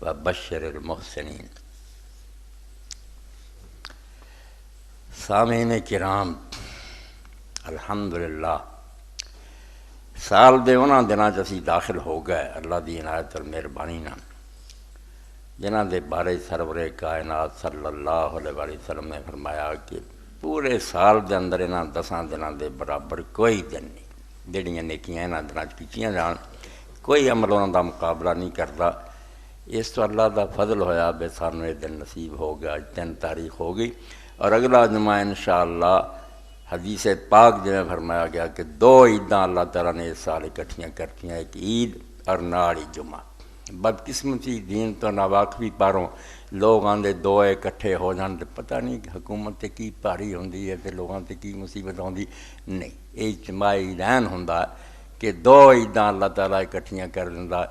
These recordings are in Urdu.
وبشر المحسنین۔ سامعین کرام، الحمدللہ سال دے انہاں دناں چ اسی داخل ہو گئے اللہ دی عنایت اور مہربانی نال، جنہاں دے بارے سرور کائنات صلی اللہ علیہ وسلم نے فرمایا کہ پورے سال دے اندر انہاں 10 دناں دے برابر کوئی دن نہیں، جڑیاں نیکیاں انہاں دناں چ کیتیاں جان کوئی عمل انہاں دا مقابلہ نہیں کردا۔ اس تو اللہ دا فضل ہویا بے سانوں یہ دن نصیب ہو گیا، 3 تاریخ ہو گئی، اور اگلا جمعہ انشاءاللہ حدیث پاک جو فرمایا گیا کہ 2 عیداں اللہ تعالیٰ نے اس سال اکٹھیاں کرتیاں، ایک عید اور ناڑی جمعہ۔ بدقسمتی دین تو ناواقفی پاروں لوگ آندے 2 اکٹھے ہو جان تے پتہ نہیں کہ حکومت تے کی پاری ہوندی ہے تے لوگاں تے کی مصیبت ہوندی، نہیں، یہ اجتماعی عیدین ہوندا کہ 2 عیداں اللہ تعالیٰ اکٹھیاں کر دیندا،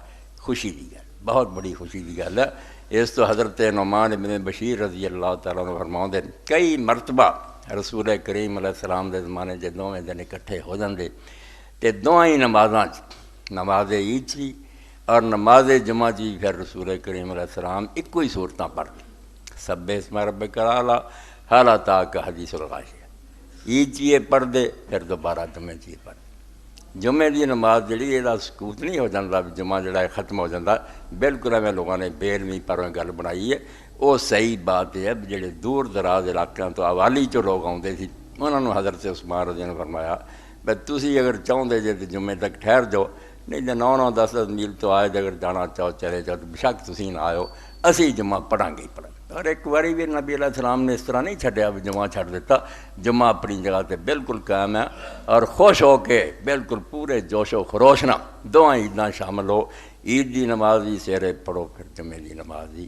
خوشی دی گل، بہت بڑی خوشی دی گل ہے۔ اس تو حضرت نعمان بن بشیر رضی اللہ تعالیٰ عنہ فرماؤندے کئی مرتبہ رسول کریم علیہ السلام دے زمانے جے 2 دن اکٹھے ہو جاندے تے 2 ہی نمازاں نماز عید چی اور نماز جمعہ چی پھر رسول کریم علیہ السلام ایک ہی صورتاں پڑھتے، سبح اسم ربک الاعلی، حال اتاک حدیث الغاشیہ، عید چی پڑھ دے پھر دوبارہ جمعہ چی پڑھ دے۔ جمعے دی نماز جڑی یہ سکوت نہیں ہو جاتا، جمعہ جڑا ہے ختم ہو جاتا، بالکل میں لوگوں نے بے علمی پر گل بنائی ہے، وہ صحیح بات ہے۔ جڑے دور دراز علاقوں تو حوالی چ لوگ آتے تھے انہوں نے حضرت عثمان رضی اللہ عنہ نے فرمایا بھائی تسی اگر چاہتے جے تو جمعے تک ٹھہر جاؤ، نہیں تو 9-10 میل تو آئے اگر جانا چاہو چلے جاؤ، تو بشک تسی نہ آؤ، اسی جمعہ پڑھاں گے ہی پڑھاں گے۔ اور ایک باری بھی نبی علیہ السلام نے اس طرح نہیں چھڈیا بھی جمعہ چھڈ دیتا، جمعہ اپنی جگہ تے بالکل قائم ہے، اور خوش ہو کے بالکل پورے جوش و خروش نہ 2 عیداں شامل ہو، عید دی نماز بھی سویرے پڑھو پھر جمعے دی نماز بھی